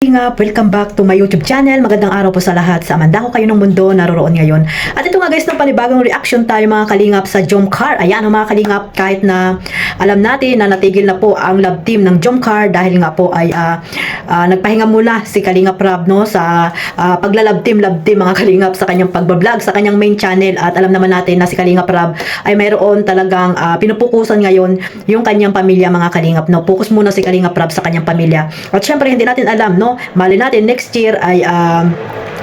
Kalingap, welcome back to my YouTube channel. Magandang araw po sa lahat. Sa amanda ko kayo ng mundo, naroroon ngayon. At ito nga guys, ng panibagong reaction tayo mga Kalingap sa Jomcar. Ayan mga Kalingap, kahit na alam natin na natigil na po ang love team ng Jomcar dahil nga po ay nagpahinga muna si Kalingap Rab no, sa pagla-love team mga Kalingap sa kanyang pagbablog, sa kanyang main channel. At alam naman natin na si Kalingap Rab ay mayroon talagang pinupukusan ngayon yung kanyang pamilya mga Kalingap. No? Focus muna si Kalingap Rab sa kanyang pamilya. At syempre hindi natin alam, no? Mali natin next year ay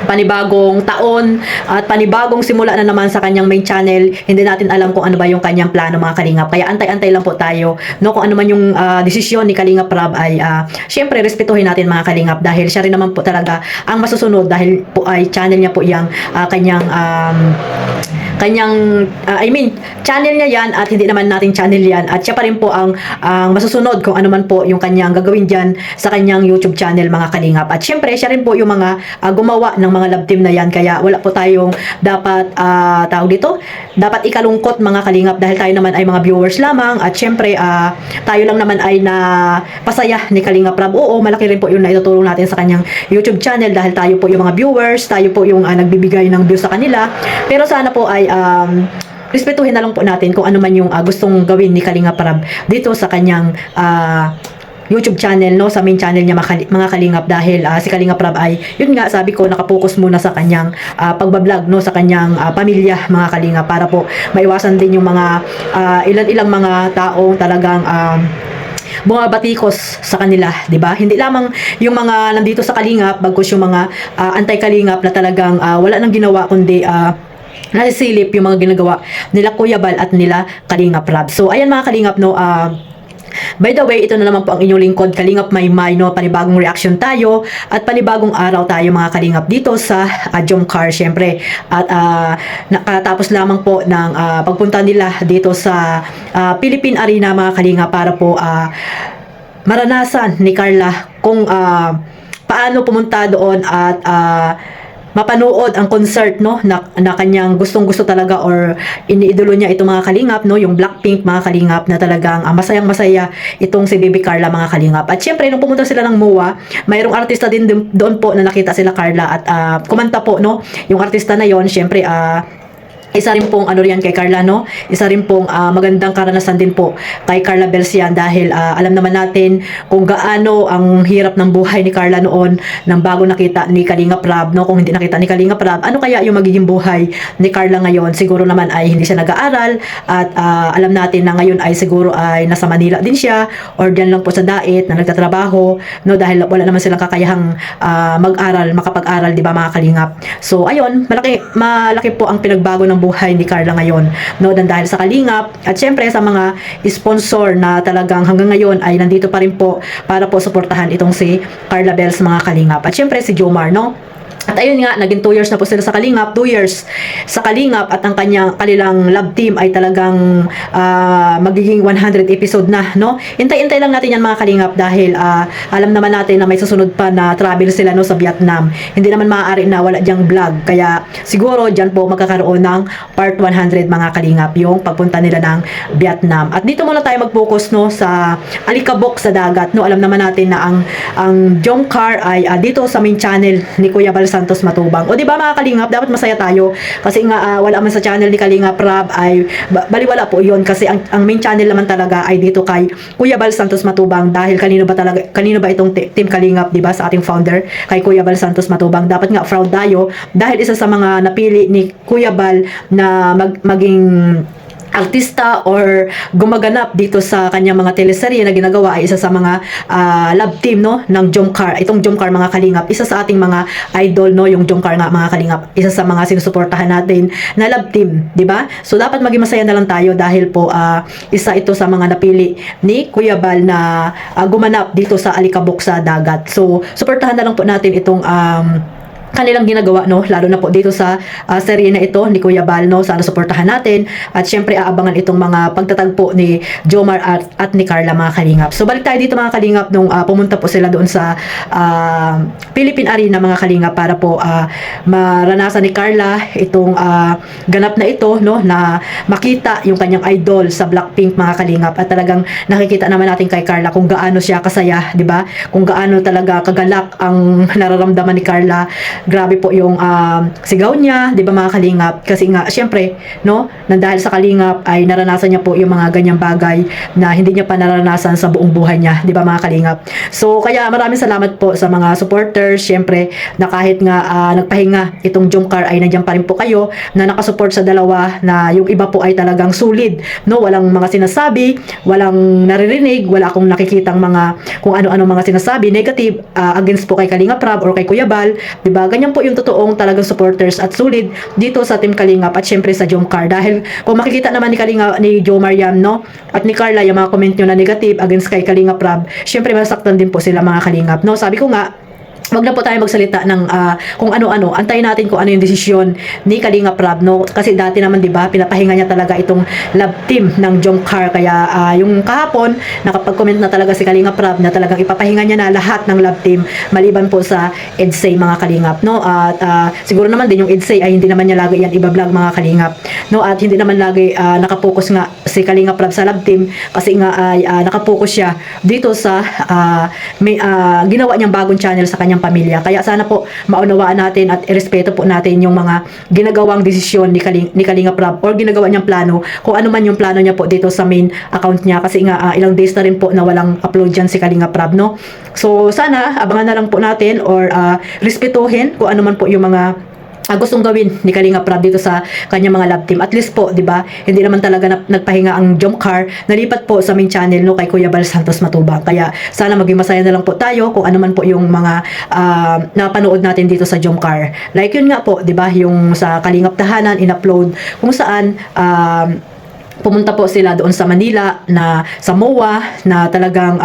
panibagong taon at panibagong simula na naman sa kanyang main channel. Hindi natin alam kung ano ba yung kanyang plano mga Kalingap. Kaya antay-antay lang po tayo, no? Kung ano man yung desisyon ni Kalingap Rab ay syempre respetuhin natin mga Kalingap dahil siya rin naman po talaga ang masusunod dahil po ay channel niya po yung channel niya yan at hindi naman nating channel yan at siya pa rin po ang masusunod kung ano man po yung kanyang gagawin dyan sa kanyang YouTube channel mga Kalingap. At syempre siya rin po yung mga gumawa ng mga love team na yan, kaya wala po tayong dapat dapat ikalungkot mga Kalingap dahil tayo naman ay mga viewers lamang at syempre tayo lang naman ay na pasaya ni Kalingap Rab. Oo, malaki rin po yung naitutulong natin sa kanyang YouTube channel dahil tayo po yung mga viewers, tayo po yung nagbibigay ng views sa kanila. Pero sana po ay respetuhin na lang po natin kung ano man yung gustong gawin ni Kalingap Rab dito sa kanyang YouTube channel, no, sa main channel niya mga Kalingap dahil si Kalingap Rab ay yun nga sabi ko nakapokus muna sa kanyang pagbablog, no, sa kanyang pamilya mga Kalingap para po maiwasan din yung mga ilan-ilang mga taong talagang bumabatikos sa kanila, 'di ba? Hindi lamang yung mga nandito sa Kalingap, bagkus yung mga anti-Kalingap na talagang wala nang ginawa kundi nasisilip yung mga ginagawa nila Kuya Bal at nila Kalingap Rab. So ayan mga Kalingap, no, by the way, ito na naman po ang inyong lingkod, Kalingap Maymay, no? Panibagong reaction tayo at panibagong araw tayo mga Kalingap dito sa Jomcar syempre. At nakatapos lamang po ng pagpunta nila dito sa Philippine Arena mga Kalingap para po maranasan ni Carla kung paano pumunta doon at mapanood ang concert, no, na kanyang gustong-gusto talaga or iniidolo niya itong mga Kalingap, no, yung Blackpink mga Kalingap na talagang masayang-masaya itong si Baby Carla mga Kalingap. At syempre nung pumunta sila ng MOA, mayroong artista din doon po na nakita sila Carla at kumanta po, no, yung artista na yon. Syempre isa rin pong ano riyan kay Carla, no? Isa rin pong magandang karanasan din po kay Carla Belsian dahil alam naman natin kung gaano ang hirap ng buhay ni Carla noon nang bago nakita ni Kalingap Rab, no? Kung hindi nakita ni Kalingap Rab, ano kaya yung magiging buhay ni Carla ngayon? Siguro naman ay hindi siya nag-aaral at alam natin na ngayon ay siguro ay nasa Manila din siya or diyan lang po sa Dait na nagtatrabaho, no? Dahil wala naman silang kakayahang makapag-aral, di ba mga Kalingap? So ayun, malaki po ang pinagbago ng buhay ni Carla ngayon, no, dahil sa Kalingap at syempre sa mga sponsor na talagang hanggang ngayon ay nandito pa rin po para po suportahan itong si Carla Bells mga Kalingap at syempre si Jomar, no. At ayun nga, naging 2 years na po sila sa Kalingap, 2 years sa Kalingap at ang kanilang love team ay talagang magiging 100 episode na, no? Intay-intay lang natin yan mga Kalingap dahil alam naman natin na may susunod pa na travel sila, no, sa Vietnam. Hindi naman maaari na wala diyang vlog, kaya siguro dyan po magkakaroon ng part 100 mga Kalingap, yung pagpunta nila ng Vietnam. At dito muna tayo mag-focus, no, sa alikabok sa dagat, no? Alam naman natin na ang Jomcar ay dito sa main channel ni Kuya Bal Santos Matubang. O di ba mga Kalingap, dapat masaya tayo kasi nga wala man sa channel ni Kalingap Rab ay baliwala po 'yon kasi ang main channel naman talaga ay dito kay Kuya Bal Santos Matubang dahil kanino ba itong team Kalingap, di ba, sa ating founder kay Kuya Bal Santos Matubang. Dapat nga proud tayo dahil isa sa mga napili ni Kuya Bal na maging artista or gumaganap dito sa kanyang mga teleserye na ginagawa ay isa sa mga love team, no, ng Jomcar. Itong Jomcar mga Kalingap, isa sa ating mga idol, no, yung Jomcar nga mga Kalingap, isa sa mga sinusuportahan natin na love team, di ba? So dapat maging masaya na lang tayo dahil po isa ito sa mga napili ni Kuya Bal na gumanap dito sa alikabok sa dagat. So suportahan na lang po natin itong kanilang ginagawa, no, lalo na po dito sa serye na ito ni Kuya Bal, no. Sana suportahan natin at syempre aabangan itong mga pagtatagpo ni Jomar at ni Carla, mga kalingap. So balik tayo dito, mga kalingap, nung pumunta po sila doon sa Philippine Arena, mga kalingap, para po maranasan ni Carla itong ganap na ito, no, na makita yung kanyang idol sa Blackpink, mga kalingap. At talagang nakikita naman natin kay Carla kung gaano siya kasaya, di ba? Kung gaano talaga kagalak ang nararamdaman ni Carla. Grabe po yung sigaw niya, 'di ba, mga kalingap? Kasi nga syempre, no, nang dahil sa kalingap ay naranasan niya po yung mga ganyang bagay na hindi niya pa naranasan sa buong buhay niya, 'di ba, mga kalingap? So kaya maraming salamat po sa mga supporters, syempre, na kahit nga nagpahinga itong Jomcar ay nandiyan pa rin po kayo, na nakasupport sa dalawa, na yung iba po ay talagang solid, no, walang mga sinasabi, walang naririnig, wala akong nakikitang mga kung ano-ano mga sinasabi negative against po kay Kalinga Prab or kay Kuya Bal, 'di ba? Ganyan po yung totoong talagang supporters at solid dito sa Team Kalingap at syempre sa Jomcar. Dahil kung makikita naman ni Jomar yan, no, at ni Carla, yung mga comment nyo na negative against kay Kalinga Prab, syempre masaktan din po sila, mga kalingap, no. Sabi ko nga, wag na po tayo magsalita ng kung ano-ano. Antayin natin kung ano yung desisyon ni Kalinga Prab, no? Kasi dati naman, 'di ba, pinapahinga niya talaga itong love team ng Jomcar. Kaya yung kahapon, nakapag-comment na talaga si Kalinga Prab na talagang ipapahinga niya na lahat ng love team maliban po sa EDSA, mga kalingap, no? At siguro naman din yung EDSA ay hindi naman niya lagi yan iba-vlog, mga kalingap, no? At hindi naman lagi nakapokus nga si Kalinga Prab sa love team kasi nga ay nakapokus siya dito sa ginawa niyang bagong channel sa kanyang pamilya. Kaya sana po maunawaan natin at irespeto po natin yung mga ginagawang desisyon ni Kalinga Prab or ginagawa niyang plano, kung ano man yung plano niya po dito sa main account niya, kasi nga ilang days na rin po na walang upload dyan si Kalinga Prab, no? So sana abangan na lang po natin or respetuhin kung ano man po yung mga gustong gawin ni Kalinga Prab dito sa kanyang mga love team. At least po, 'di ba? Hindi naman talaga nagpahinga ang Jomcar, nalipat po sa main channel, no, kay Kuya Bal Santos Matubang. Kaya sana maging masaya na lang po tayo kung ano man po yung mga napanood natin dito sa Jomcar. Like yun nga po, 'di ba? Yung sa Kalingap Tahanan in-upload kung saan pumunta po sila doon sa Manila, na sa MOA, na talagang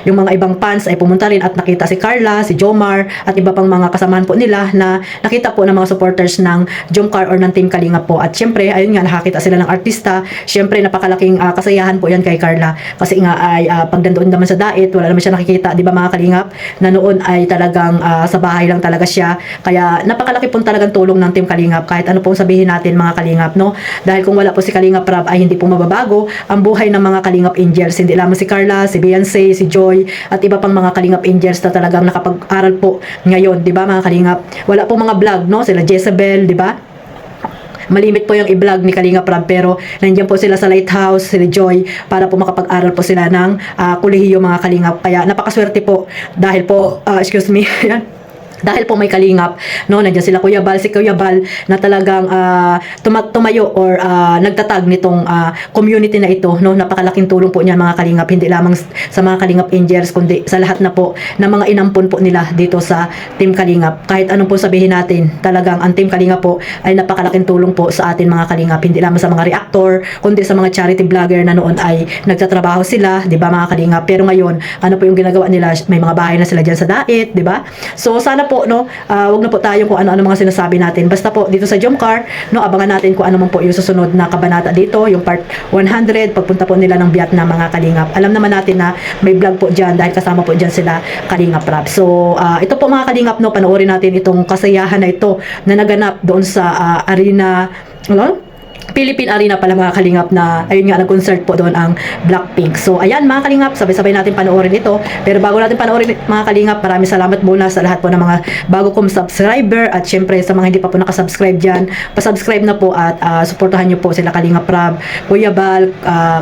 yung mga ibang fans ay pumunta rin at nakita si Carla, si Jomar at iba pang mga kasamahan po nila, na nakita po ng mga supporters ng Jomcar or ng Team Kalinga po. At syempre, ayun nga, nakakita sila ng artista. Syempre, napakalaking kasayahan po yan kay Carla, kasi nga ay pag nandoon naman sa diet, wala naman siya nakikita, di ba, mga kalingap, na noon ay talagang sa bahay lang talaga siya. Kaya napakalaki pong talagang tulong ng Team Kalingap, kahit ano pong sabihin natin, mga kalingap, no? Dahil kung wala po si Kalinga Prab ay hindi po mababago ang buhay ng mga Kalingap Angels. Hindi lamang si Carla, si Beyonce, si Joy at iba pang mga Kalingap Angels na talagang nakapag-aral po ngayon, 'di ba, mga kalingap? Wala po mga vlog, no? Sila Jezebel, 'di ba? Malimit po yung i-vlog ni Kalinga Prab, pero nandiyan po sila sa Lighthouse, sila Joy, para po makapag-aral po sila ng kolehiyo, mga kalingap. Kaya napakaswerte po dahil po, excuse me, yan. Dahil po may Kalingap, no, nandiyan sila Kuya Bal, si Kuya Bal na talagang tumayo or nagtatag nitong community na ito, no. Napakalaking tulong po niyan, mga kalingap, hindi lamang sa mga Kalingap Angels kundi sa lahat na po ng mga inampon po nila dito sa Team Kalingap. Kahit anong po sabihin natin, talagang ang Team Kalingap po ay napakalaking tulong po sa atin, mga kalingap, hindi lamang sa mga reactor kundi sa mga charity vlogger na noon ay nagtatrabaho sila, 'di ba, mga kalingap. Pero ngayon, ano po yung ginagawa nila? May mga bahay na sila diyan sa Daet, 'di ba? So sana po, no, wag na po tayo kung ano-ano mga sinasabi natin. Basta po dito sa Jomcar, no, abangan natin kung ano man po yung susunod na kabanata dito, yung part 100, pagpunta po nila ng Vietnam, mga kalingap. Alam naman natin na may vlog po dyan dahil kasama po dyan sila Kalinga Prab. So ito po, mga kalingap, no, panoorin natin itong kasayahan na ito na naganap doon sa arena, ano? Philippine Arena pala, mga kalingap, na ayun nga, nag-concert po doon ang Blackpink. So ayan, mga kalingap, sabay-sabay natin panoorin ito. Pero bago natin panoorin, mga kalingap, maraming salamat muna sa lahat po ng mga bago kong subscriber, at syempre sa mga hindi pa po nakasubscribe dyan, pasubscribe na po at suportahan nyo po sila Kalinga Prab, Kuya Bal,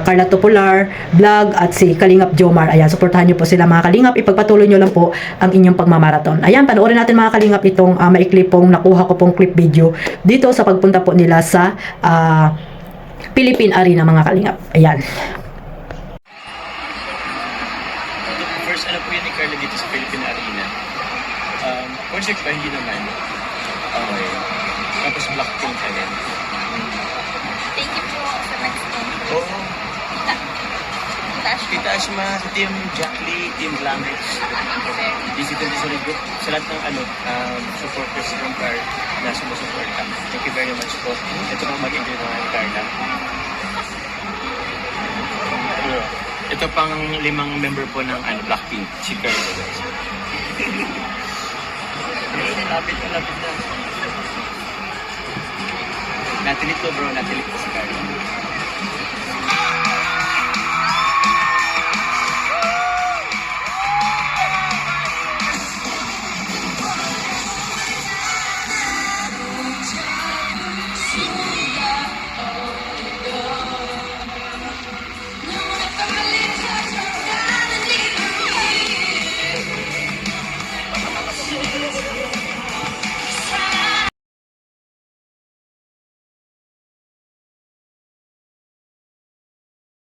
Carla Topular Vlog at si Kalingap Jomar. Ayan, suportahan nyo po sila, mga kalingap. Ipagpatuloy nyo lang po ang inyong pagmamarathon. Ayan, panoorin natin, mga kalingap, itong maikli pong nakuha ko pong clip video dito sa pagpunta po nila sa Philippine Arena, mga kalingap. Ayan. First, ano po yun ni Carla dito sa Philippine Arena? Concert ba? Hindi naman. Okay. Tapos Blackpink ka din. Thank you po sa next one. Oo. Kita Kita Ashma, sa Team Jackie, Team Glamex, DC27 Group, sa lahat ng supporters ng Car na sumusuporta. Thank you very much po. Ito pang mag-enjoy naman ng Carla. Ito pang 5 member po ng Blackpink, si Carla guys. Lapit na. Natilit ko bro, natilit ko si Carla.